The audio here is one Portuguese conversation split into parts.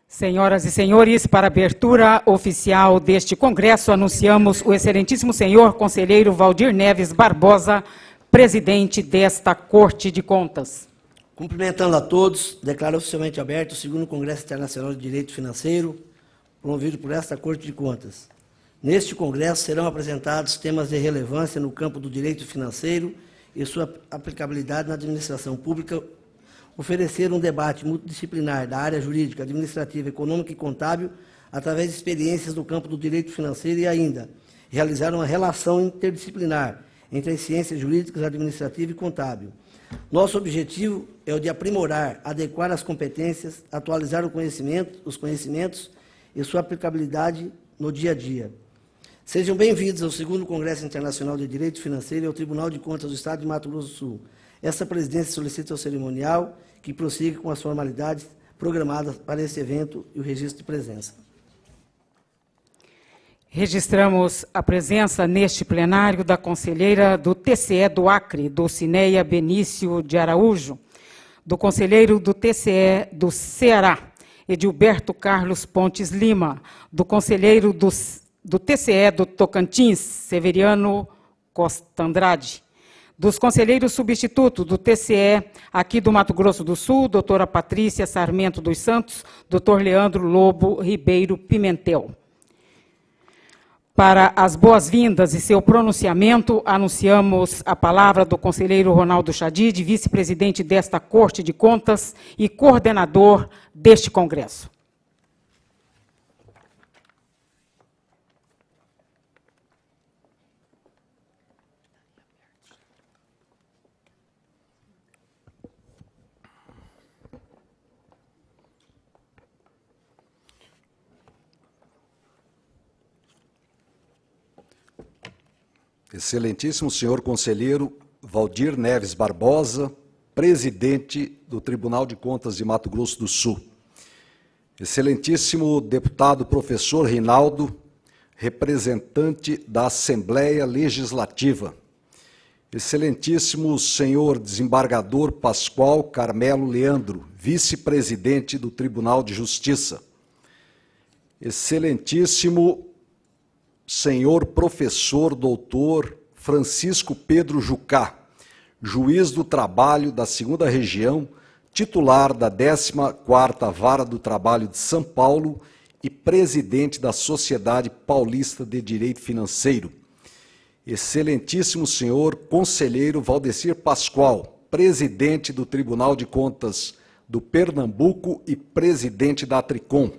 Senhoras e senhores, para a abertura oficial deste congresso, anunciamos o excelentíssimo senhor conselheiro Valdir Neves Barbosa, presidente desta Corte de Contas. Cumprimentando a todos, declaro oficialmente aberto o segundo Congresso Internacional de Direito Financeiro, promovido por esta Corte de Contas. Neste congresso serão apresentados temas de relevância no campo do direito financeiro e sua aplicabilidade na administração pública, oferecer um debate multidisciplinar da área jurídica, administrativa, econômica e contábil, através de experiências no campo do direito financeiro e ainda realizar uma relação interdisciplinar entre as ciências jurídicas, administrativa e contábil. Nosso objetivo é o de aprimorar, adequar as competências, atualizar os conhecimentos e sua aplicabilidade no dia a dia. Sejam bem-vindos ao segundo Congresso Internacional de Direito Financeiro e ao Tribunal de Contas do Estado de Mato Grosso do Sul. Essa presidência solicita o cerimonial que prossiga com as formalidades programadas para esse evento e o registro de presença. Registramos a presença neste plenário da conselheira do TCE do Acre, Dulcineia Benício de Araújo, do conselheiro do TCE do Ceará, Edilberto Carlos Pontes Lima, do conselheiro do TCE do Tocantins, Severiano Costa Andrade, dos conselheiros substitutos do TCE aqui do Mato Grosso do Sul, doutora Patrícia Sarmento dos Santos, doutor Leandro Lobo Ribeiro Pimentel. Para as boas-vindas e seu pronunciamento, anunciamos a palavra do conselheiro Ronaldo Chadid, vice-presidente desta Corte de Contas e coordenador deste congresso. Excelentíssimo senhor conselheiro Valdir Neves Barbosa, presidente do Tribunal de Contas de Mato Grosso do Sul. Excelentíssimo deputado professor Rinaldo, representante da Assembleia Legislativa. Excelentíssimo senhor desembargador Pascoal Carmelo Leandro, vice-presidente do Tribunal de Justiça. Excelentíssimo senhor professor doutor Francisco Pedro Jucá, juiz do trabalho da 2ª Região, titular da 14ª Vara do Trabalho de São Paulo e presidente da Sociedade Paulista de Direito Financeiro. Excelentíssimo senhor conselheiro Valdecir Pascoal, presidente do Tribunal de Contas do Pernambuco e presidente da Tricom.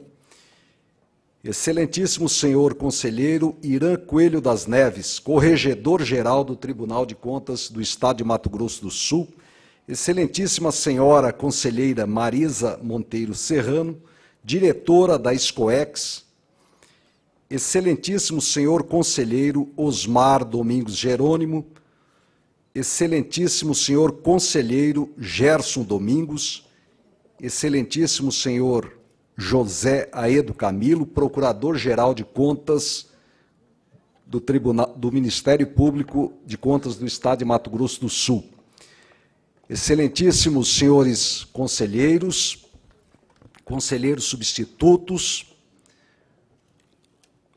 Excelentíssimo senhor conselheiro Irã Coelho das Neves, corregedor-geral do Tribunal de Contas do Estado de Mato Grosso do Sul. Excelentíssima senhora conselheira Marisa Monteiro Serrano, diretora da SCOEX. Excelentíssimo senhor conselheiro Osmar Domingos Jerônimo. Excelentíssimo senhor conselheiro Gerson Domingos. Excelentíssimo senhor José Aedo Camilo, procurador-geral de contas do Ministério Público de Contas do Estado de Mato Grosso do Sul. Excelentíssimos senhores conselheiros, conselheiros substitutos,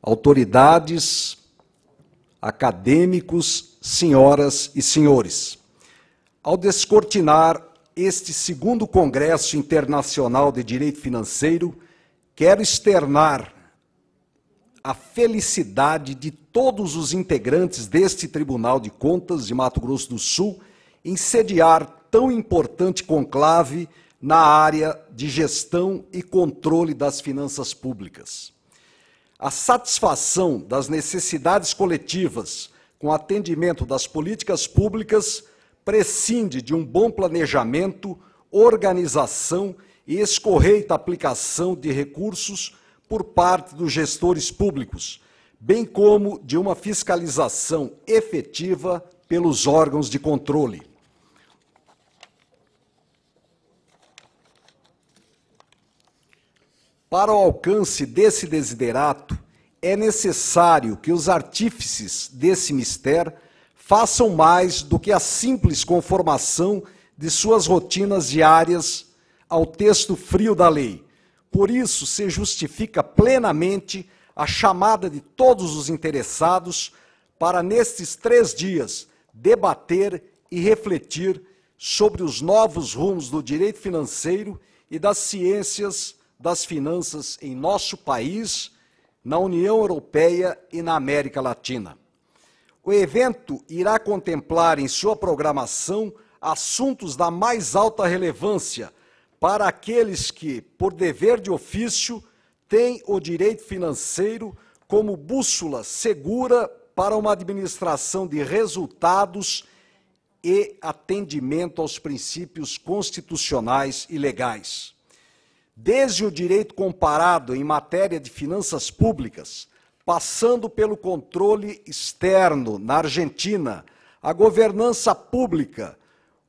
autoridades, acadêmicos, senhoras e senhores. Ao descortinar este segundo Congresso Internacional de Direito Financeiro, quero externar a felicidade de todos os integrantes deste Tribunal de Contas de Mato Grosso do Sul em sediar tão importante conclave na área de gestão e controle das finanças públicas. A satisfação das necessidades coletivas com atendimento das políticas públicas prescinde de um bom planejamento, organização e escorreita aplicação de recursos por parte dos gestores públicos, bem como de uma fiscalização efetiva pelos órgãos de controle. Para o alcance desse desiderato, é necessário que os artífices desse mistério façam mais do que a simples conformação de suas rotinas diárias ao texto frio da lei, Por isso, se justifica plenamente a chamada de todos os interessados para, nestes 3 dias, debater e refletir sobre os novos rumos do direito financeiro e das ciências das finanças em nosso país, na União Europeia e na América Latina. O evento irá contemplar em sua programação assuntos da mais alta relevância para aqueles que, por dever de ofício, têm o direito financeiro como bússola segura para uma administração de resultados e atendimento aos princípios constitucionais e legais. Desde o direito comparado em matéria de finanças públicas, passando pelo controle externo na Argentina, a governança pública,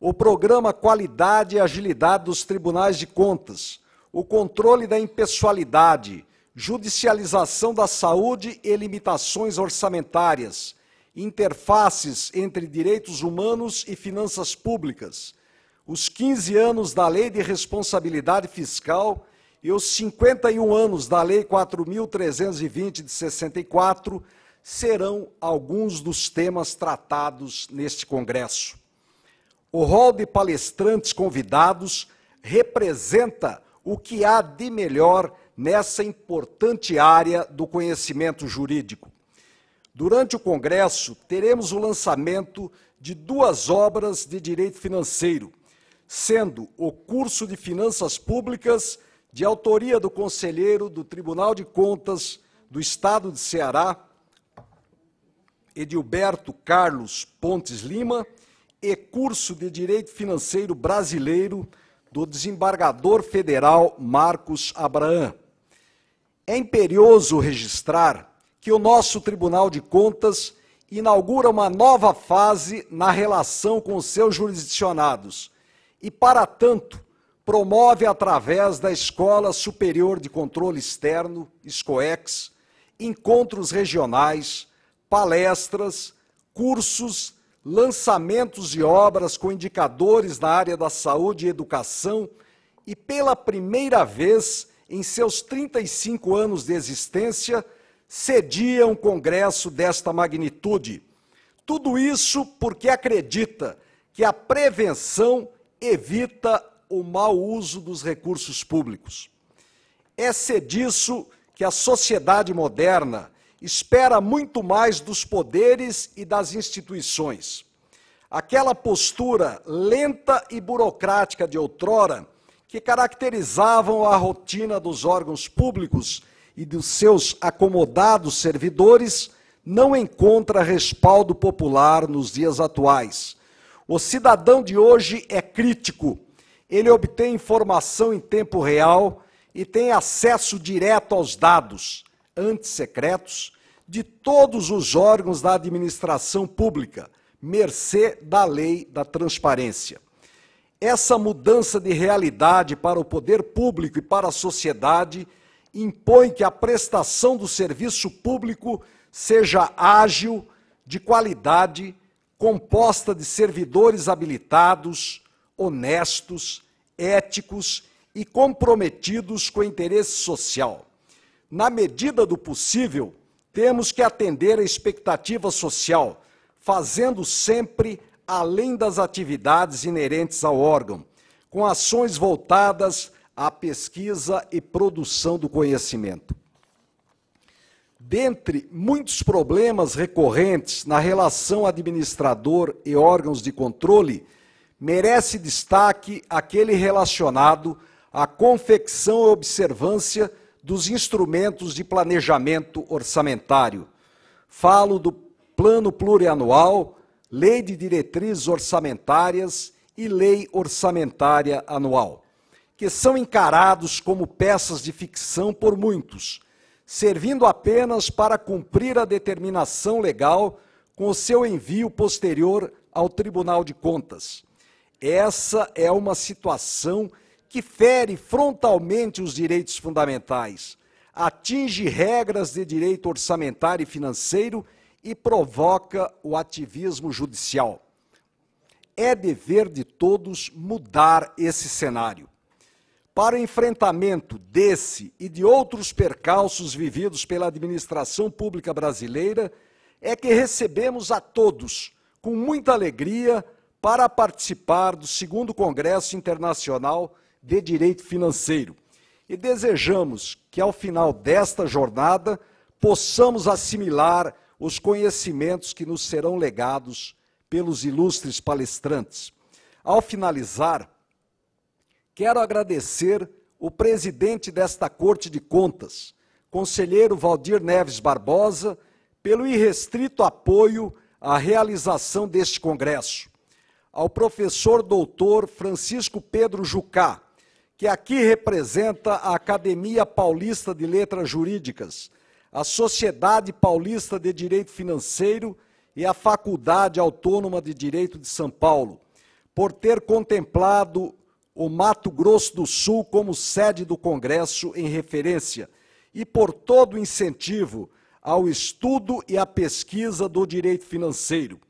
o programa Qualidade e Agilidade dos Tribunais de Contas, o controle da impessoalidade, judicialização da saúde e limitações orçamentárias, interfaces entre direitos humanos e finanças públicas, os 15 anos da Lei de Responsabilidade Fiscal e os 51 anos da Lei 4.320 de 64 serão alguns dos temas tratados neste congresso. O rol de palestrantes convidados representa o que há de melhor nessa importante área do conhecimento jurídico. Durante o congresso, teremos o lançamento de 2 obras de direito financeiro, sendo o curso de Finanças Públicas, de autoria do conselheiro do Tribunal de Contas do Estado de Ceará, Edilberto Carlos Pontes Lima, e curso de Direito Financeiro Brasileiro do desembargador federal Marcos Abraham. É imperioso registrar que o nosso Tribunal de Contas inaugura uma nova fase na relação com os seus jurisdicionados e, para tanto, promove, através da Escola Superior de Controle Externo, SCOEX, encontros regionais, palestras, cursos, lançamentos de obras com indicadores na área da saúde e educação e, pela primeira vez em seus 35 anos de existência, cedia um congresso desta magnitude. Tudo isso porque acredita que a prevenção evita o mau uso dos recursos públicos. É disso que a sociedade moderna espera muito mais dos poderes e das instituições. Aquela postura lenta e burocrática de outrora, que caracterizavam a rotina dos órgãos públicos e dos seus acomodados servidores, não encontra respaldo popular nos dias atuais. O cidadão de hoje é crítico, ele obtém informação em tempo real e tem acesso direto aos dados, antes secretos, de todos os órgãos da administração pública, mercê da lei da transparência. Essa mudança de realidade para o poder público e para a sociedade impõe que a prestação do serviço público seja ágil, de qualidade, composta de servidores habilitados, honestos, éticos e comprometidos com o interesse social. Na medida do possível, temos que atender à expectativa social, fazendo sempre além das atividades inerentes ao órgão, com ações voltadas à pesquisa e produção do conhecimento. Dentre muitos problemas recorrentes na relação administrador e órgãos de controle, merece destaque aquele relacionado à confecção e observância dos instrumentos de planejamento orçamentário. Falo do Plano Plurianual, Lei de Diretrizes Orçamentárias e Lei Orçamentária Anual, que são encarados como peças de ficção por muitos, servindo apenas para cumprir a determinação legal com o seu envio posterior ao Tribunal de Contas. Essa é uma situação que fere frontalmente os direitos fundamentais, atinge regras de direito orçamentário e financeiro e provoca o ativismo judicial. É dever de todos mudar esse cenário. para o enfrentamento desse e de outros percalços vividos pela administração pública brasileira, é que recebemos a todos, com muita alegria, para participar do 2º Congresso Internacional de Direito Financeiro. E desejamos que, ao final desta jornada, possamos assimilar os conhecimentos que nos serão legados pelos ilustres palestrantes. Ao finalizar, quero agradecer o presidente desta Corte de Contas, conselheiro Valdir Neves Barbosa, pelo irrestrito apoio à realização deste congresso. Ao professor doutor Francisco Pedro Jucá, que aqui representa a Academia Paulista de Letras Jurídicas, a Sociedade Paulista de Direito Financeiro e a Faculdade Autônoma de Direito de São Paulo, por ter contemplado o Mato Grosso do Sul como sede do Congresso em referência e por todo o incentivo ao estudo e à pesquisa do direito financeiro.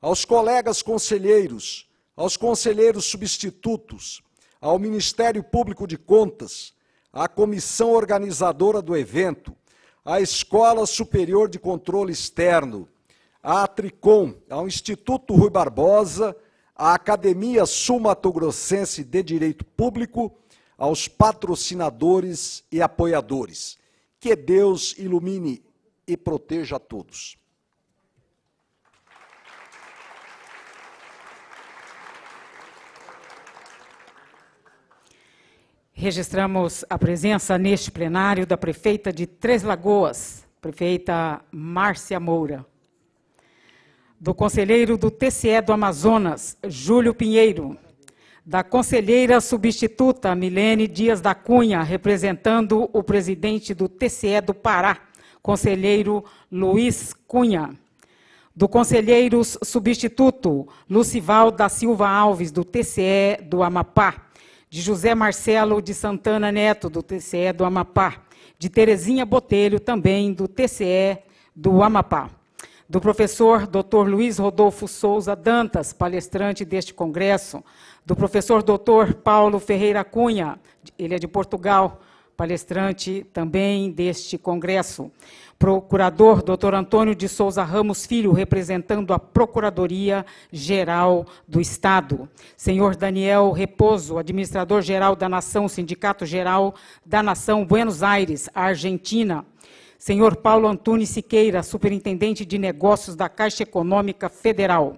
Aos colegas conselheiros, aos conselheiros substitutos, ao Ministério Público de Contas, à comissão organizadora do evento, à Escola Superior de Controle Externo, à Tricom, ao Instituto Rui Barbosa, à Academia Sul-Mato-Grossense de Direito Público, aos patrocinadores e apoiadores. Que Deus ilumine e proteja a todos. Registramos a presença neste plenário da prefeita de Três Lagoas, prefeita Márcia Moura. Do conselheiro do TCE do Amazonas, Júlio Pinheiro. Da conselheira substituta Milene Dias da Cunha, representando o presidente do TCE do Pará, conselheiro Luiz Cunha. Do conselheiro substituto Lucival da Silva Alves, do TCE do Amapá. De José Marcelo de Santana Neto, do TCE do Amapá. De Terezinha Botelho, também do TCE do Amapá. Do professor Dr. Luiz Rodolfo Souza Dantas, palestrante deste congresso. Do professor Dr. Paulo Ferreira Cunha, ele é de Portugal, palestrante também deste congresso. Procurador Dr. Antônio de Souza Ramos Filho, representando a Procuradoria-Geral do Estado. Senhor Daniel Reposo, administrador-geral da Nação, Sindicato-Geral da Nação, Buenos Aires, Argentina. Senhor Paulo Antunes Siqueira, superintendente de negócios da Caixa Econômica Federal.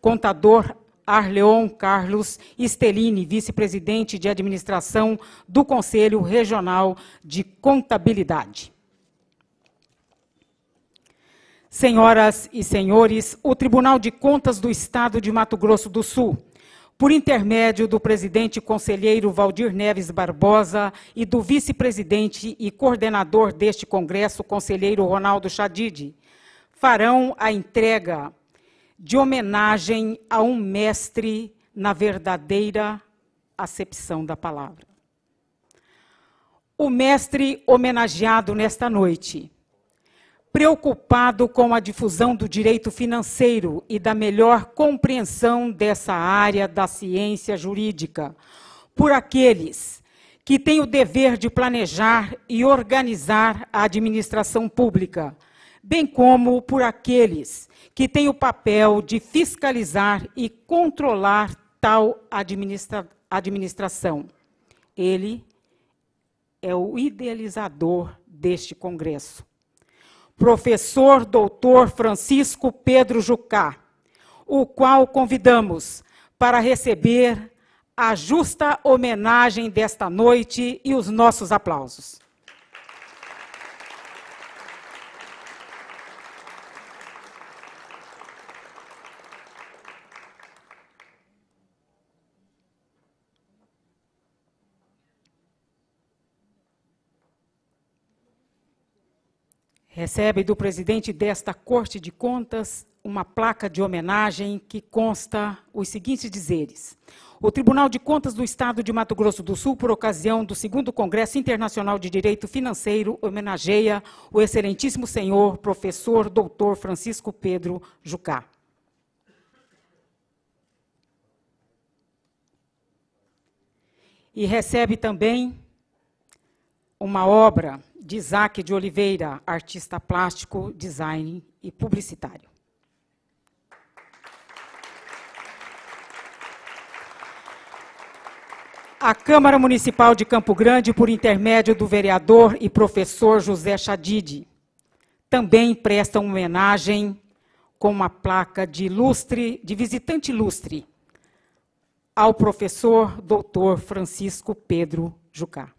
Contador Arleon Carlos Estelini, vice-presidente de administração do Conselho Regional de Contabilidade. Senhoras e senhores, o Tribunal de Contas do Estado de Mato Grosso do Sul, por intermédio do presidente conselheiro Valdir Neves Barbosa e do vice-presidente e coordenador deste congresso, conselheiro Ronaldo Chadid, farão a entrega de homenagem a um mestre na verdadeira acepção da palavra. O mestre homenageado nesta noite, preocupado com a difusão do direito financeiro e da melhor compreensão dessa área da ciência jurídica, por aqueles que têm o dever de planejar e organizar a administração pública, bem como por aqueles que têm o papel de fiscalizar e controlar tal administração. Ele é o idealizador deste congresso. Professor doutor Francisco Pedro Jucá, o qual convidamos para receber a justa homenagem desta noite e os nossos aplausos. Recebe do presidente desta Corte de Contas uma placa de homenagem que consta os seguintes dizeres. O Tribunal de Contas do Estado de Mato Grosso do Sul, por ocasião do 2º Congresso Internacional de Direito Financeiro, homenageia o excelentíssimo senhor professor doutor Francisco Pedro Jucá. E recebe também uma obra de Isaac de Oliveira, artista plástico, design e publicitário. A Câmara Municipal de Campo Grande, por intermédio do vereador e professor José Chadid, também presta uma homenagem com uma placa de visitante ilustre ao professor doutor Francisco Pedro Jucá.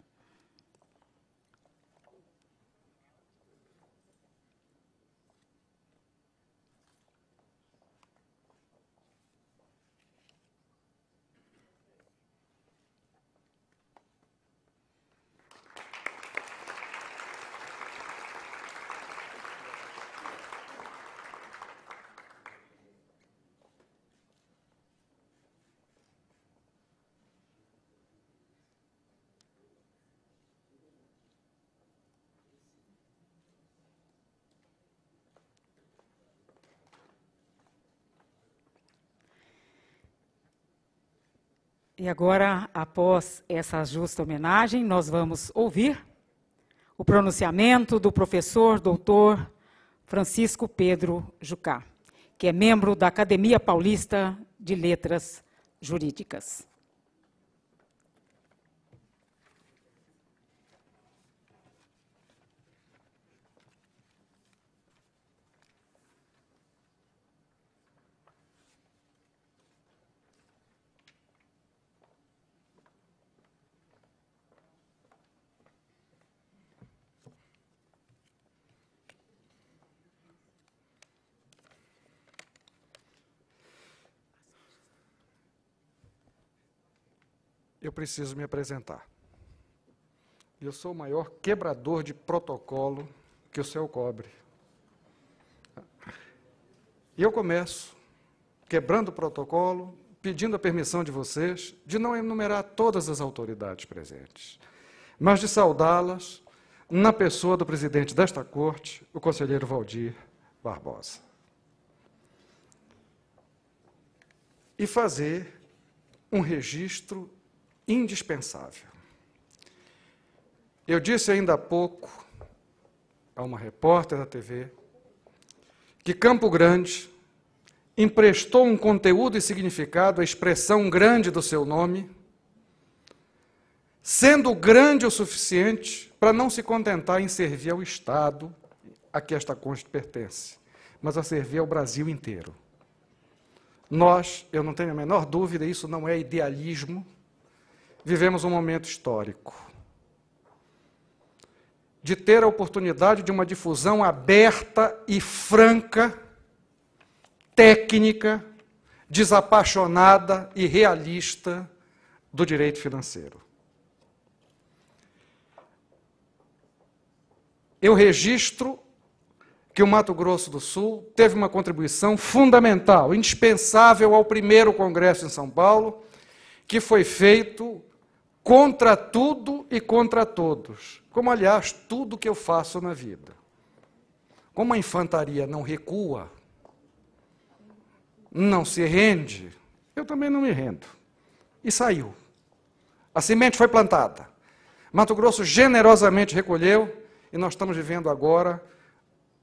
E agora, após essa justa homenagem, nós vamos ouvir o pronunciamento do professor doutor Francisco Pedro Jucá, que é membro da Academia Paulista de Letras Jurídicas. Eu preciso me apresentar. Eu sou o maior quebrador de protocolo que o céu cobre. E eu começo quebrando o protocolo, pedindo a permissão de vocês de não enumerar todas as autoridades presentes, mas de saudá-las na pessoa do presidente desta corte, o conselheiro Valdir Barbosa. E fazer um registro indispensável. Eu disse ainda há pouco a uma repórter da TV que Campo Grande emprestou um conteúdo e significado à expressão grande do seu nome, sendo grande o suficiente para não se contentar em servir ao Estado a que esta Constituição pertence, mas a servir ao Brasil inteiro. Nós, eu não tenho a menor dúvida, isso não é idealismo, vivemos um momento histórico de ter a oportunidade de uma difusão aberta e franca, técnica, desapaixonada e realista do direito financeiro. Eu registro que o Mato Grosso do Sul teve uma contribuição fundamental, indispensável ao primeiro congresso em São Paulo, que foi feito contra tudo e contra todos, como, aliás, tudo que eu faço na vida. Como a infantaria não recua, não se rende, eu também não me rendo. E saiu. A semente foi plantada. Mato Grosso generosamente recolheu, e nós estamos vivendo agora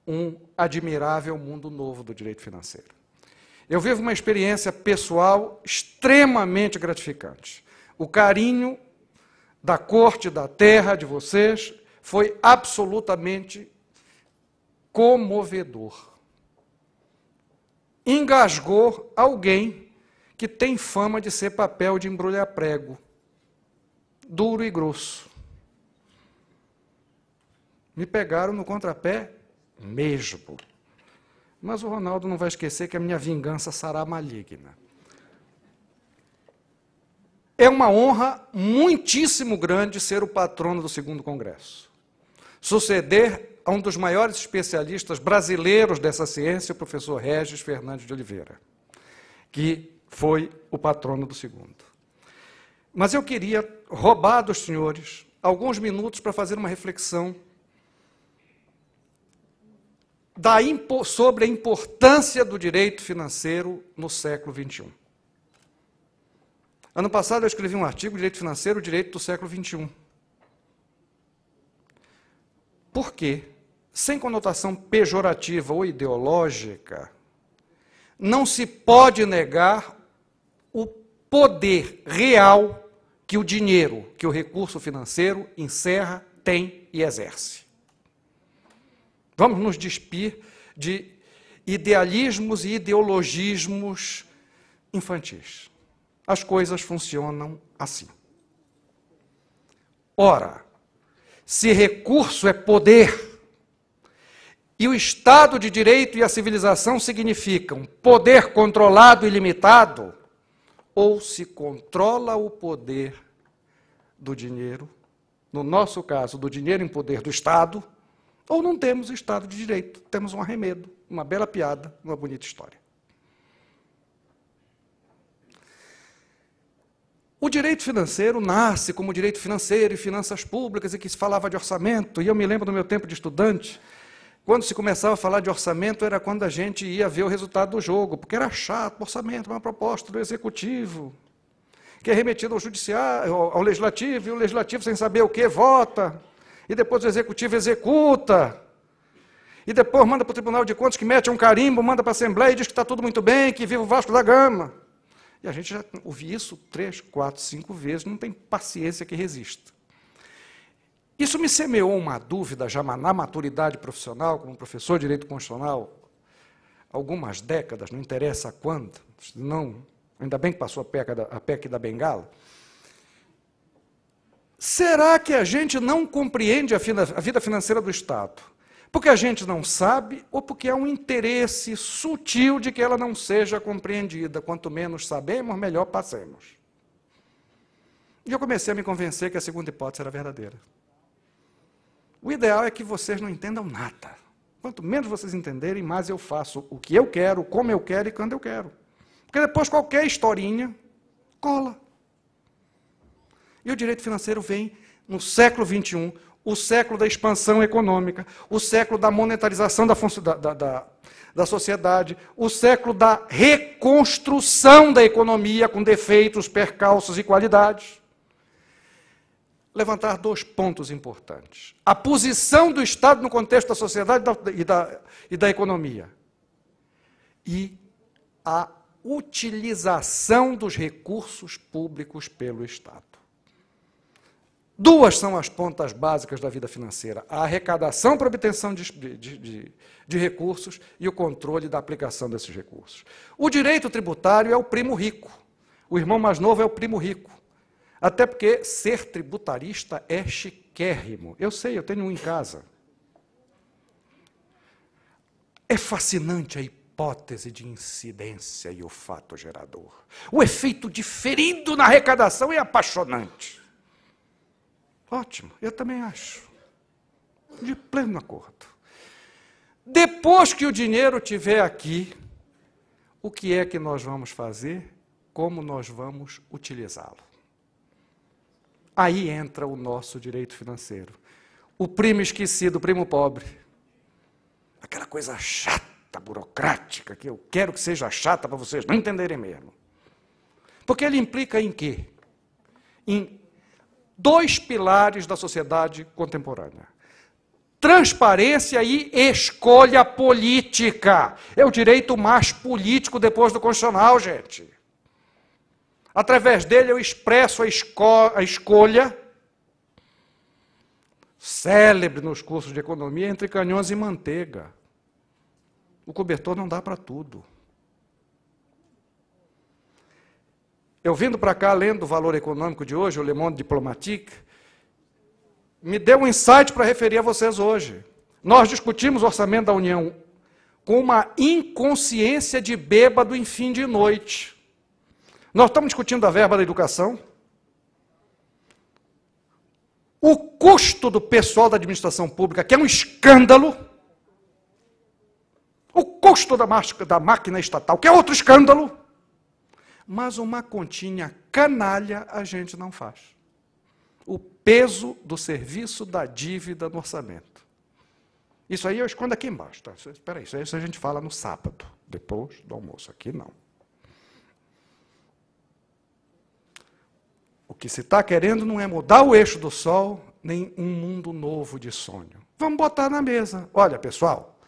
um admirável mundo novo do direito financeiro. Eu vivo uma experiência pessoal extremamente gratificante. O carinho da corte, da terra, de vocês, foi absolutamente comovedor. Engasgou alguém que tem fama de ser papel de embrulhar prego, duro e grosso. Me pegaram no contrapé mesmo. Mas o Ronaldo não vai esquecer que a minha vingança será maligna. É uma honra muitíssimo grande ser o patrono do segundo congresso. Suceder a um dos maiores especialistas brasileiros dessa ciência, o professor Regis Fernandes de Oliveira, que foi o patrono do segundo. Mas eu queria roubar dos senhores alguns minutos para fazer uma reflexão sobre a importância do direito financeiro no século XXI. Ano passado eu escrevi um artigo, Direito Financeiro, Direito do século XXI. Por quê? Sem conotação pejorativa ou ideológica, não se pode negar o poder real que o dinheiro, que o recurso financeiro encerra, tem e exerce. Vamos nos despir de idealismos e ideologismos infantis. As coisas funcionam assim. Ora, se recurso é poder, e o Estado de Direito e a civilização significam poder controlado e limitado, ou se controla o poder do dinheiro, no nosso caso, do dinheiro em poder do Estado, ou não temos Estado de Direito, temos um arremedo, uma bela piada, uma bonita história. O direito financeiro nasce como direito financeiro e finanças públicas, e que se falava de orçamento, e eu me lembro do meu tempo de estudante, quando se começava a falar de orçamento, era quando a gente ia ver o resultado do jogo, porque era chato, orçamento, uma proposta do Executivo, que é remetido ao Judiciário, ao Legislativo, e o Legislativo, sem saber o que, vota, e depois o Executivo executa, e depois manda para o Tribunal de Contas, que mete um carimbo, manda para a Assembleia e diz que está tudo muito bem, que viva o Vasco da Gama. E a gente já ouviu isso 3, 4, 5 vezes, não tem paciência que resista. Isso me semeou uma dúvida já na maturidade profissional, como professor de Direito Constitucional, algumas décadas, não interessa quando, não, ainda bem que passou a PEC da Bengala. Será que a gente não compreende a vida financeira do Estado? Porque a gente não sabe ou porque há um interesse sutil de que ela não seja compreendida? Quanto menos sabemos, melhor passemos. E eu comecei a me convencer que a segunda hipótese era verdadeira. O ideal é que vocês não entendam nada. Quanto menos vocês entenderem, mais eu faço o que eu quero, como eu quero e quando eu quero. Porque depois qualquer historinha cola. E o direito financeiro vem no século XXI, o século da expansão econômica, o século da monetarização da sociedade, o século da reconstrução da economia com defeitos, percalços e qualidades. Levantar 2 pontos importantes. A posição do Estado no contexto da sociedade e da economia. E a utilização dos recursos públicos pelo Estado. 2 são as pontas básicas da vida financeira: a arrecadação para obtenção de recursos e o controle da aplicação desses recursos. O direito tributário é o primo rico. O irmão mais novo é o primo rico. Até porque ser tributarista é chiquérrimo. Eu sei, eu tenho um em casa. É fascinante a hipótese de incidência e o fato gerador. O efeito diferido na arrecadação é apaixonante. Ótimo, eu também acho. De pleno acordo. Depois que o dinheiro estiver aqui, o que é que nós vamos fazer? Como nós vamos utilizá-lo? Aí entra o nosso direito financeiro. O primo esquecido, o primo pobre. Aquela coisa chata, burocrática, que eu quero que seja chata para vocês não entenderem mesmo. Porque ele implica em quê? Em 2 pilares da sociedade contemporânea: transparência e escolha política. É o direito mais político depois do constitucional, gente. Através dele eu expresso a escolha, célebre nos cursos de economia, entre canhões e manteiga. O cobertor não dá para tudo. Eu vindo para cá, lendo o Valor Econômico de hoje, o Le Monde Diplomatique, me deu um insight para referir a vocês hoje. Nós discutimos o orçamento da União com uma inconsciência de bêbado em fim de noite. Nós estamos discutindo a verba da educação, o custo do pessoal da administração pública, que é um escândalo, o custo da máquina estatal, que é outro escândalo, mas uma continha canalha a gente não faz. O peso do serviço da dívida no orçamento. Isso aí eu escondo aqui embaixo. Tá? Espera aí, isso a gente fala no sábado, depois do almoço. Aqui não. que se está querendo não é mudar o eixo do Sol, nem um mundo novo de sonho. Vamos botar na mesa. Olha, pessoal,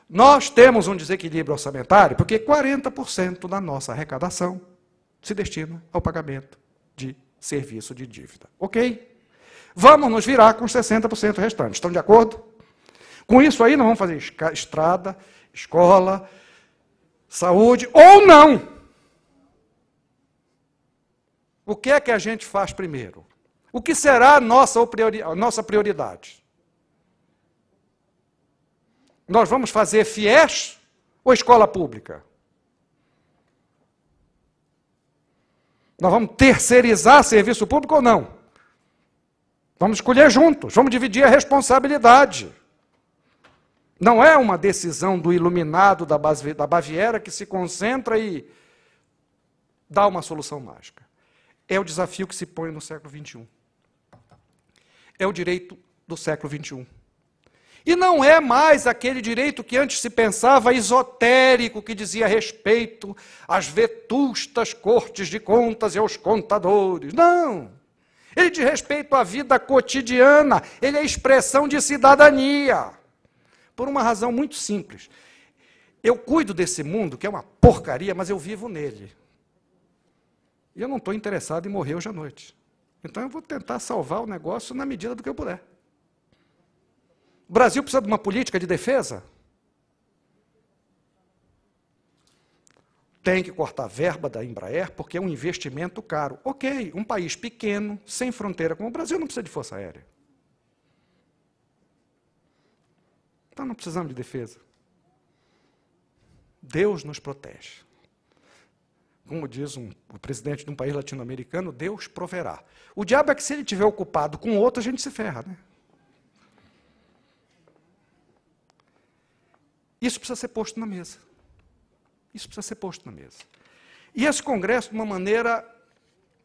nós temos um desequilíbrio orçamentário porque 40% da nossa arrecadação se destina ao pagamento de serviço de dívida. Ok? Vamos nos virar com os 60% restantes. Estão de acordo? Com isso aí, nós vamos fazer estrada, escola, saúde, ou não. O que é que a gente faz primeiro? O que será a nossa prioridade? Nós vamos fazer FIES ou escola pública? Nós vamos terceirizar serviço público ou não? Vamos escolher juntos, vamos dividir a responsabilidade. Não é uma decisão do iluminado da Baviera que se concentra e dá uma solução mágica. É o desafio que se põe no século XXI. É o direito do século XXI. E não é mais aquele direito que antes se pensava esotérico, que dizia respeito às vetustas cortes de contas e aos contadores. Não! Ele diz respeito à vida cotidiana, ele é expressão de cidadania. Por uma razão muito simples. Eu cuido desse mundo, que é uma porcaria, mas eu vivo nele. E eu não estou interessado em morrer hoje à noite. Então eu vou tentar salvar o negócio na medida do que eu puder. O Brasil precisa de uma política de defesa? Tem que cortar verba da Embraer, porque é um investimento caro. Ok, um país pequeno, sem fronteira como o Brasil, não precisa de força aérea. Então não precisamos de defesa. Deus nos protege. Como diz o presidente de um país latino-americano, Deus proverá. O diabo é que se ele estiver ocupado com outro, a gente se ferra, né? Isso precisa ser posto na mesa. Isso precisa ser posto na mesa. E esse Congresso, de uma maneira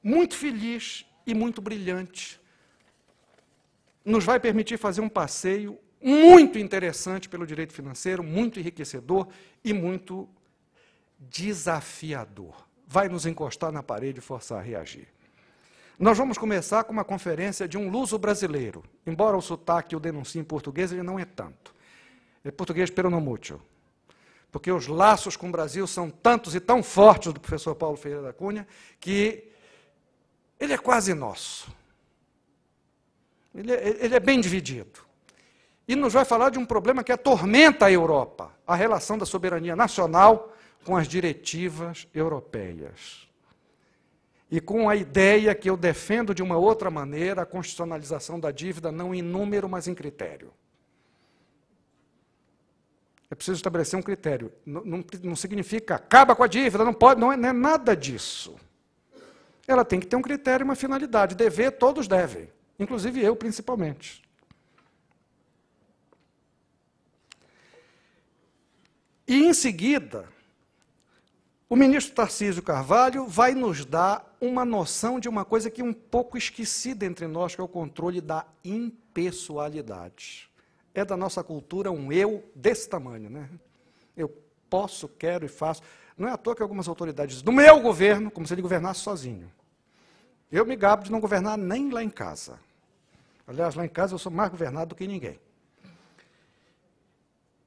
muito feliz e muito brilhante, nos vai permitir fazer um passeio muito interessante pelo direito financeiro, muito enriquecedor e muito desafiador. Vai nos encostar na parede e forçar a reagir. Nós vamos começar com uma conferência de um luso-brasileiro. Embora o sotaque o denuncie em português, ele não é tanto. É português peronomútil. Porque os laços com o Brasil são tantos e tão fortes do professor Paulo Ferreira da Cunha, que ele é quase nosso. Ele é bem dividido. E nos vai falar de um problema que atormenta a Europa, a relação da soberania nacional com as diretivas europeias. E com a ideia que eu defendo de uma outra maneira, a constitucionalização da dívida não em número, mas em critério. É preciso estabelecer um critério. Não significa acaba com a dívida, não pode, não é nada disso. Ela tem que ter um critério e uma finalidade. Dever, todos devem, inclusive eu, principalmente. E, em seguida, o ministro Tarcísio Carvalho vai nos dar uma noção de uma coisa que é um pouco esquecida entre nós, que é o controle da impessoalidade. É da nossa cultura um eu desse tamanho, né? Eu posso, quero e faço. Não é à toa que algumas autoridades dizem, no meu governo, como se ele governasse sozinho. Eu me gabo de não governar nem lá em casa. Aliás, lá em casa eu sou mais governado do que ninguém.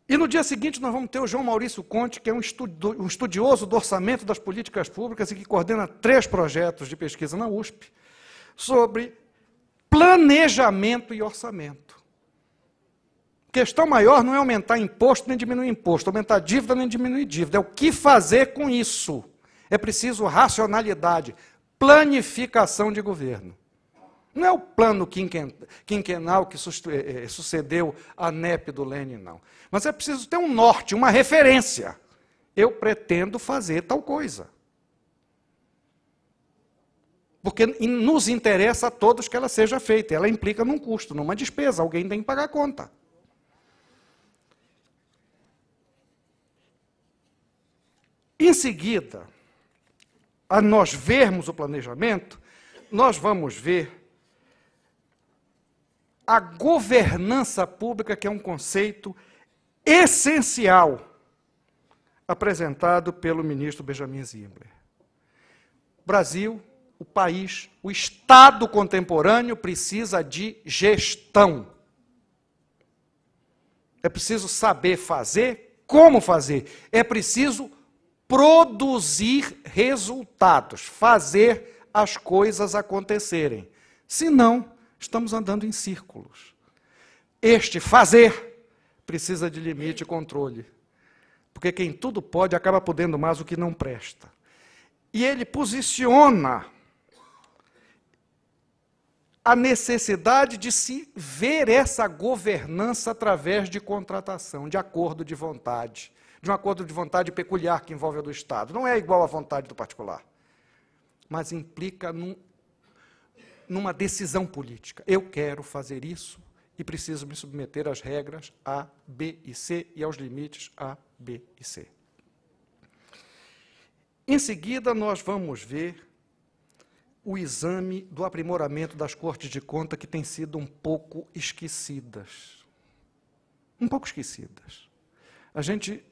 E no dia seguinte nós vamos ter o João Maurício Conte, que é um estudioso do orçamento das políticas públicas e que coordena 3 projetos de pesquisa na USP sobre planejamento e orçamento. Questão maior não é aumentar imposto nem diminuir imposto, aumentar dívida nem diminuir dívida, é o que fazer com isso. É preciso racionalidade, planificação de governo. Não é o plano quinquenal que sucedeu a NEP do Lênin, não. Mas é preciso ter um norte, uma referência. Eu pretendo fazer tal coisa. Porque nos interessa a todos que ela seja feita. Ela implica num custo, numa despesa. Alguém tem que pagar a conta. Em seguida, a nós vermos o planejamento, nós vamos ver a governança pública, que é um conceito essencial apresentado pelo ministro Benjamin Zimbler. O Brasil o país, o Estado contemporâneo precisa de gestão. É preciso saber fazer, como fazer. É preciso produzir resultados, fazer as coisas acontecerem. Senão, estamos andando em círculos. Este fazer precisa de limite e controle. Porque quem tudo pode acaba podendo mais o que não presta. E ele posiciona a necessidade de se ver essa governança através de contratação, de acordo de vontade, de um acordo de vontade peculiar que envolve a do Estado. Não é igual à vontade do particular, mas implica numa decisão política. Eu quero fazer isso e preciso me submeter às regras A, B e C e aos limites A, B e C. Em seguida, nós vamos ver o exame do aprimoramento das Cortes de Conta, que tem sido um pouco esquecidas. Um pouco esquecidas. A gente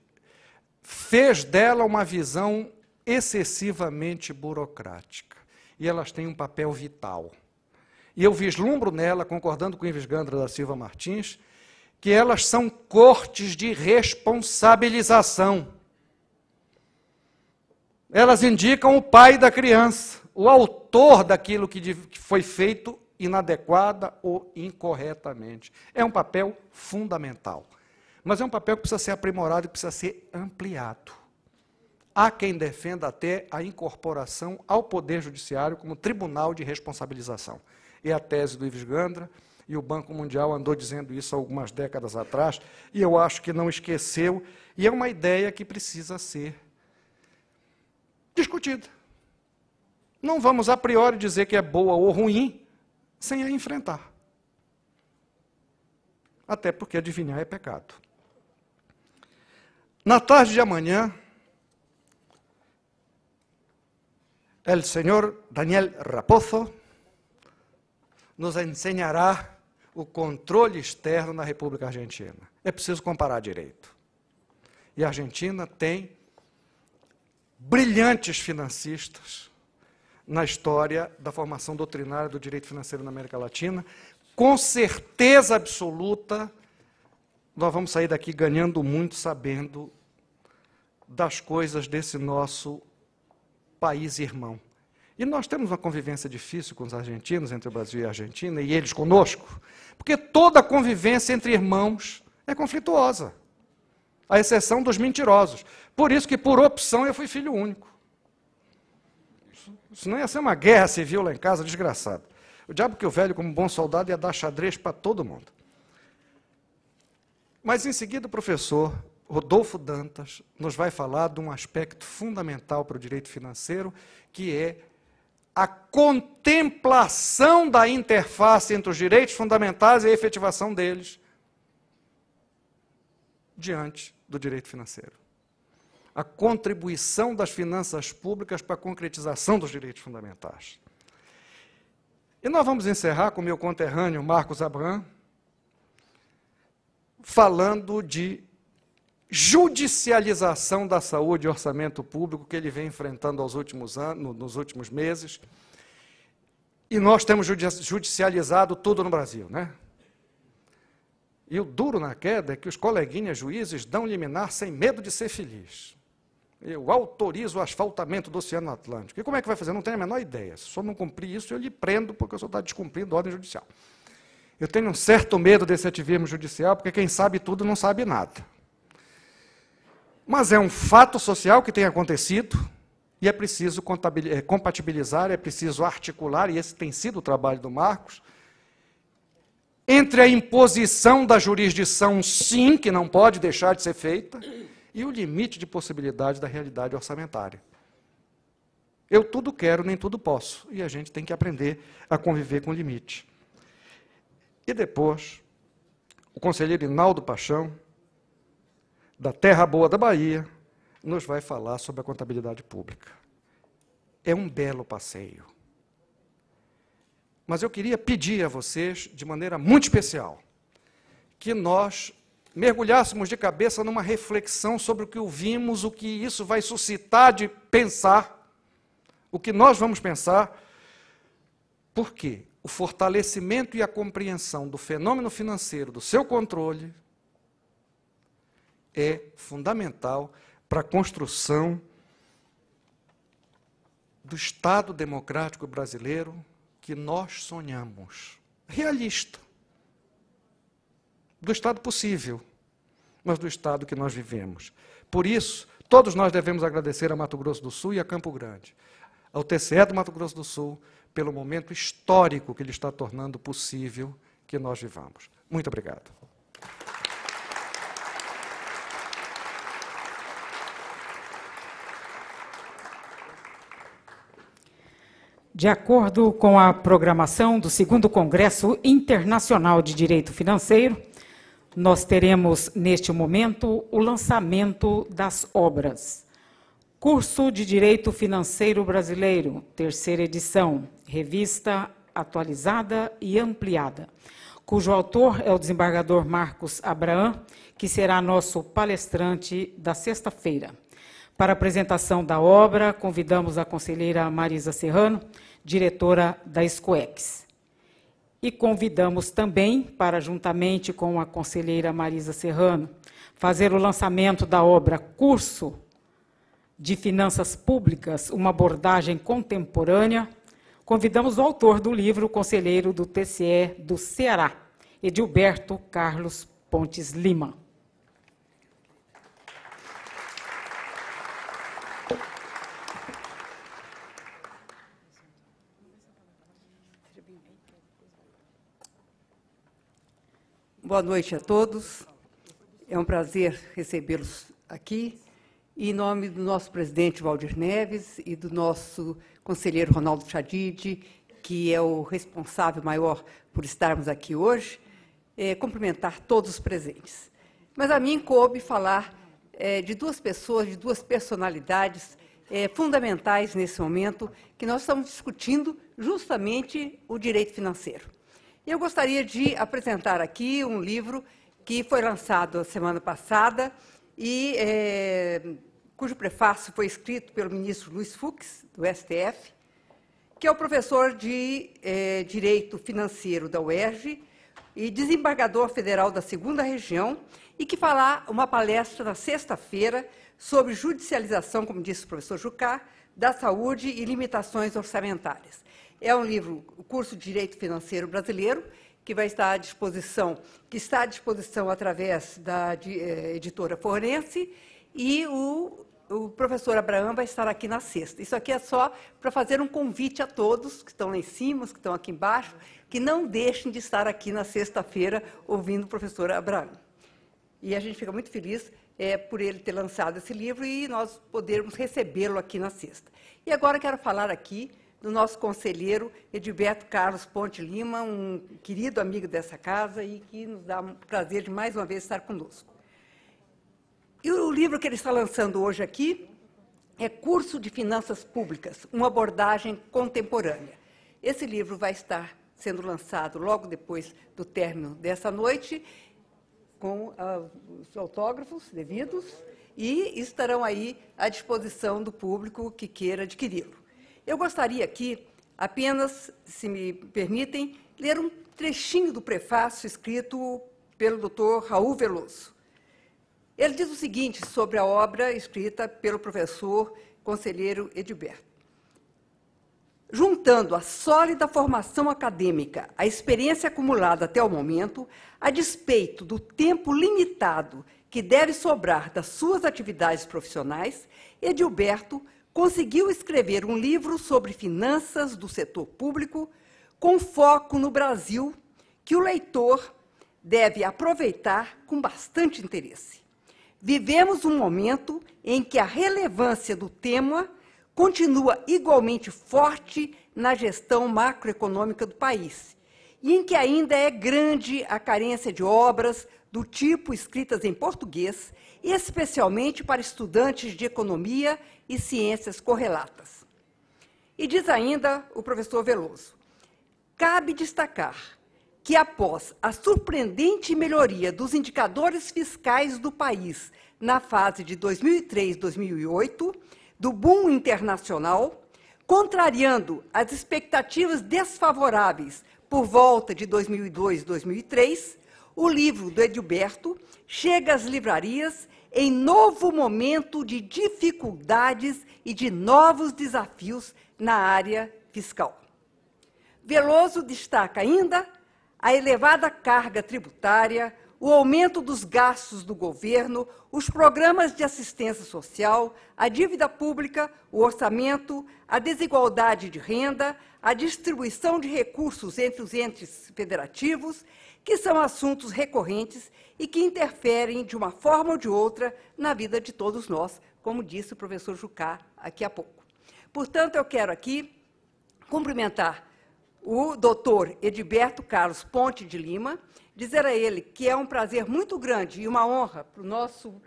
fez dela uma visão excessivamente burocrática. E elas têm um papel vital. E eu vislumbro nela, concordando com Ives Gandra da Silva Martins, que elas são cortes de responsabilização. Elas indicam o pai da criança, o autor daquilo que foi feito inadequada ou incorretamente. É um papel fundamental. Mas é um papel que precisa ser aprimorado e precisa ser ampliado. Há quem defenda até a incorporação ao Poder Judiciário como tribunal de responsabilização. É a tese do Ives Gandra, e o Banco Mundial andou dizendo isso há algumas décadas atrás, e eu acho que não esqueceu, e é uma ideia que precisa ser discutida. Não vamos a priori dizer que é boa ou ruim, sem a enfrentar. Até porque adivinhar é pecado. Na tarde de amanhã, o senhor Daniel Raposo nos ensinará o controle externo na República Argentina. É preciso comparar direito. E a Argentina tem brilhantes financistas na história da formação doutrinária do direito financeiro na América Latina. Com certeza absoluta, nós vamos sair daqui ganhando muito, sabendo das coisas desse nosso país irmão. E nós temos uma convivência difícil com os argentinos, entre o Brasil e a Argentina, e eles conosco, porque toda convivência entre irmãos é conflituosa, à exceção dos mentirosos. Por isso que, por opção, eu fui filho único. Isso não ia ser uma guerra civil lá em casa, desgraçado. O diabo que o velho, como bom soldado, ia dar xadrez para todo mundo. Mas, em seguida, o professor Rodolfo Dantas nos vai falar de um aspecto fundamental para o direito financeiro, que é a contemplação da interface entre os direitos fundamentais e a efetivação deles diante do direito financeiro. A contribuição das finanças públicas para a concretização dos direitos fundamentais. E nós vamos encerrar com o meu conterrâneo Marcos Abraham, falando de judicialização da saúde e orçamento público que ele vem enfrentando nos últimos meses. E nós temos judicializado tudo no Brasil, né? E o duro na queda é que os coleguinhas juízes dão liminar sem medo de ser feliz. Eu autorizo o asfaltamento do Oceano Atlântico. E como é que vai fazer? Eu não tenho a menor ideia. Se o senhor não cumprir isso, eu lhe prendo, porque o senhor está descumprindo a ordem judicial. Eu tenho um certo medo desse ativismo judicial, porque quem sabe tudo não sabe nada. Mas é um fato social que tem acontecido, e é preciso compatibilizar, é preciso articular, e esse tem sido o trabalho do Marcos, entre a imposição da jurisdição, sim, que não pode deixar de ser feita, e o limite de possibilidade da realidade orçamentária. Eu tudo quero, nem tudo posso, e a gente tem que aprender a conviver com o limite. E depois, o conselheiro Inaldo Paixão, da Terra Boa da Bahia, nos vai falar sobre a contabilidade pública. É um belo passeio. Mas eu queria pedir a vocês, de maneira muito especial, que nós mergulhássemos de cabeça numa reflexão sobre o que ouvimos, o que isso vai suscitar de pensar, o que nós vamos pensar, Por quê? O fortalecimento e a compreensão do fenômeno financeiro, do seu controle, é fundamental para a construção do Estado democrático brasileiro que nós sonhamos. Realista. Do Estado possível, mas do Estado que nós vivemos. Por isso, todos nós devemos agradecer a Mato Grosso do Sul e a Campo Grande, ao TCE do Mato Grosso do Sul, pelo momento histórico que ele está tornando possível que nós vivamos. Muito obrigado. De acordo com a programação do 2º Congresso Internacional de Direito Financeiro, nós teremos, neste momento, o lançamento das obras. Curso de Direito Financeiro Brasileiro, 3ª edição, revista atualizada e ampliada, cujo autor é o desembargador Marcos Abraham, que será nosso palestrante da sexta-feira. Para a apresentação da obra, convidamos a conselheira Marisa Serrano, diretora da SCOEX. E convidamos também, para, juntamente com a conselheira Marisa Serrano, fazer o lançamento da obra Curso de Finanças Públicas, uma abordagem contemporânea, convidamos o autor do livro, o conselheiro do TCE do Ceará, Edilberto Carlos Pontes Lima. Boa noite a todos. É um prazer recebê-los aqui. E em nome do nosso presidente Valdir Neves e do nosso conselheiro Ronaldo Chadid, que é o responsável maior por estarmos aqui hoje, cumprimentar todos os presentes. Mas a mim coube falar de duas pessoas, de duas personalidades fundamentais nesse momento, que nós estamos discutindo justamente o direito financeiro. Eu gostaria de apresentar aqui um livro que foi lançado a semana passada e cujo prefácio foi escrito pelo ministro Luiz Fux, do STF, que é o professor de Direito Financeiro da UERJ e desembargador federal da 2ª Região, e que fará uma palestra na sexta-feira sobre judicialização, como disse o professor Jucá, da saúde e limitações orçamentárias. É um livro, o curso de Direito Financeiro Brasileiro, que vai estar à disposição, através da editora Forense, e o professor Abraham vai estar aqui na sexta. Isso aqui é só para fazer um convite a todos que estão lá em cima, que estão aqui embaixo, que não deixem de estar aqui na sexta-feira ouvindo o professor Abraham. E a gente fica muito feliz por ele ter lançado esse livro e nós podermos recebê-lo aqui na sexta. E agora quero falar aqui do nosso conselheiro Edilberto Carlos Ponte Lima, um querido amigo dessa casa e que nos dá o prazer de, mais uma vez, estar conosco. E o livro que ele está lançando hoje aqui é Curso de Finanças Públicas, uma abordagem contemporânea. Esse livro vai estar sendo lançado logo depois do término dessa noite, com os autógrafos devidos, e estarão aí à disposição do público que queira adquiri-lo. Eu gostaria aqui, apenas, se me permitem, ler um trechinho do prefácio escrito pelo Dr. Raul Veloso. Ele diz o seguinte sobre a obra escrita pelo professor conselheiro Edilberto. Juntando a sólida formação acadêmica, a experiência acumulada até o momento, a despeito do tempo limitado que deve sobrar das suas atividades profissionais, Edilberto conseguiu escrever um livro sobre finanças do setor público com foco no Brasil, que o leitor deve aproveitar com bastante interesse. Vivemos um momento em que a relevância do tema continua igualmente forte na gestão macroeconômica do país, e em que ainda é grande a carência de obras do tipo escritas em português, especialmente para estudantes de economia e ciências correlatas. E diz ainda o professor Veloso, cabe destacar que, após a surpreendente melhoria dos indicadores fiscais do país na fase de 2003-2008, do boom internacional, contrariando as expectativas desfavoráveis por volta de 2002 e 2003, o livro do Edilberto chega às livrarias em novo momento de dificuldades e de novos desafios na área fiscal. Veloso destaca ainda a elevada carga tributária, o aumento dos gastos do governo, os programas de assistência social, a dívida pública, o orçamento, a desigualdade de renda, a distribuição de recursos entre os entes federativos, que são assuntos recorrentes e que interferem, de uma forma ou de outra, na vida de todos nós, como disse o professor Jucá aqui há pouco. Portanto, eu quero aqui cumprimentar o doutor Edilberto Carlos Ponte de Lima, dizer a ele que é um prazer muito grande e uma honra para o nosso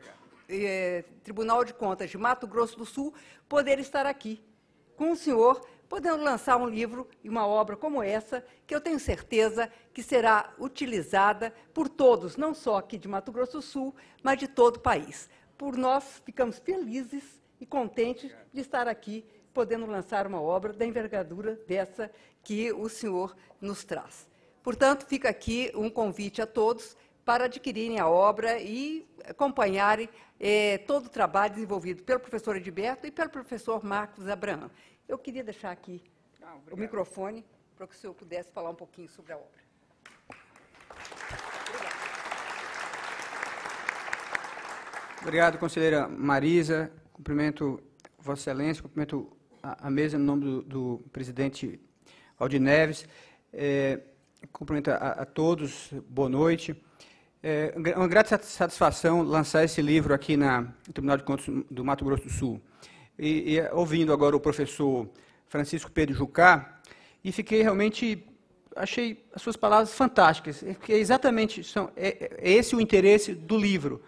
Tribunal de Contas de Mato Grosso do Sul poder estar aqui com o senhor, podendo lançar um livro e uma obra como essa, que eu tenho certeza que será utilizada por todos, não só aqui de Mato Grosso do Sul, mas de todo o país. Por nós, ficamos felizes e contentes de estar aqui, podendo lançar uma obra da envergadura dessa que o senhor nos traz. Portanto, fica aqui um convite a todos para adquirirem a obra e acompanharem todo o trabalho desenvolvido pelo professor Edilberto e pelo professor Marcos Abraham. Eu queria deixar aqui o microfone para que o senhor pudesse falar um pouquinho sobre a obra. Obrigado, conselheira Marisa. Cumprimento Vossa Excelência, cumprimento a mesa no nome do presidente Valdir Neves. Cumprimento a todos, boa noite. É uma grande satisfação lançar esse livro aqui no Tribunal de Contas do Mato Grosso do Sul. Ouvindo agora o professor Francisco Pedro Jucá, e fiquei realmente, achei as suas palavras fantásticas, porque exatamente esse o interesse do livro,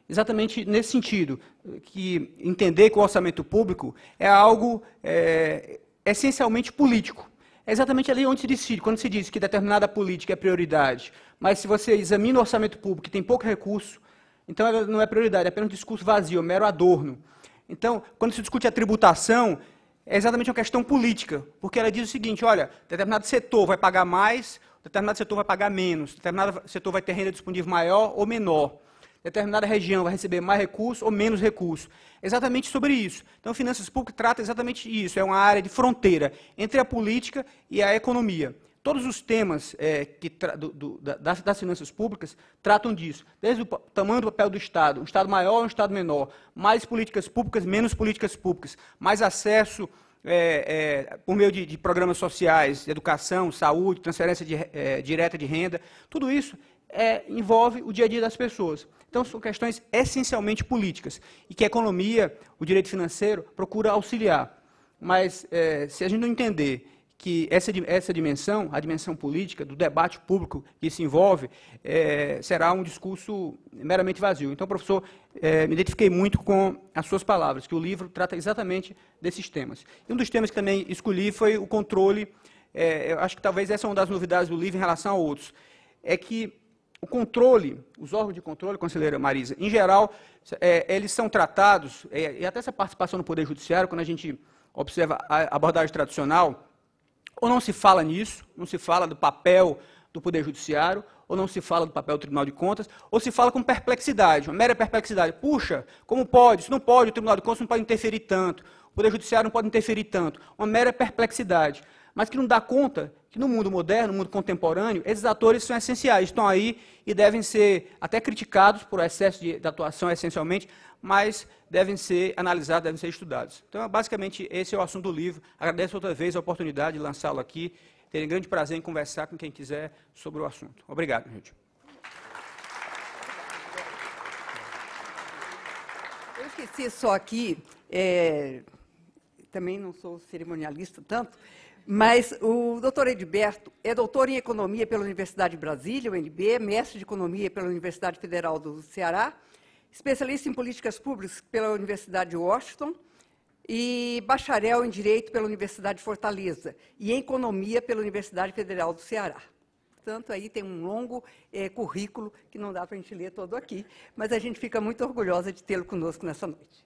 exatamente nesse sentido, que entender que o orçamento público é algo essencialmente político. É exatamente ali onde se decide, quando se diz que determinada política é prioridade, mas se você examina o orçamento público e tem pouco recurso, então ela não é prioridade, é apenas um discurso vazio, um mero adorno. Então, quando se discute a tributação, é exatamente uma questão política, porque ela diz o seguinte, olha, determinado setor vai pagar mais, determinado setor vai pagar menos, determinado setor vai ter renda disponível maior ou menor, determinada região vai receber mais recursos ou menos recursos. Exatamente sobre isso. Então, finanças públicas trata exatamente isso, é uma área de fronteira entre a política e a economia. Todos os temas das finanças públicas tratam disso, desde o tamanho do papel do Estado, um Estado maior ou um Estado menor, mais políticas públicas, menos políticas públicas, mais acesso por meio de programas sociais, de educação, saúde, transferência direta de renda, tudo isso envolve o dia a dia das pessoas. Então, são questões essencialmente políticas, e que a economia, o direito financeiro, procura auxiliar. Mas, se a gente não entender que essa dimensão, a dimensão política, do debate público que se envolve, será um discurso meramente vazio. Então, professor, me identifiquei muito com as suas palavras, que o livro trata exatamente desses temas. E um dos temas que também escolhi foi o controle, eu acho que talvez essa é uma das novidades do livro em relação a outros, é que o controle, os órgãos de controle, conselheira Marisa, em geral, eles são tratados, e até essa participação no Poder Judiciário, quando a gente observa a abordagem tradicional, ou não se fala nisso, não se fala do papel do Poder Judiciário, ou não se fala do papel do Tribunal de Contas, ou se fala com perplexidade, uma mera perplexidade. Puxa, como pode? Isso não pode, o Tribunal de Contas não pode interferir tanto, o Poder Judiciário não pode interferir tanto. Uma mera perplexidade, mas que não dá conta que no mundo moderno, no mundo contemporâneo, esses atores são essenciais, estão aí e devem ser até criticados por excesso de atuação, essencialmente, mas devem ser analisados, devem ser estudados. Então, basicamente, esse é o assunto do livro. Agradeço outra vez a oportunidade de lançá-lo aqui. Terei grande prazer em conversar com quem quiser sobre o assunto. Obrigado, gente. Eu esqueci só aqui, também não sou cerimonialista tanto, mas o doutor Edilberto é doutor em Economia pela Universidade de Brasília, UNB, mestre de Economia pela Universidade Federal do Ceará, especialista em Políticas Públicas pela Universidade de Washington e bacharel em Direito pela Universidade de Fortaleza e em Economia pela Universidade Federal do Ceará. Portanto, aí tem um longo currículo que não dá para a gente ler todo aqui, mas a gente fica muito orgulhosa de tê-lo conosco nessa noite.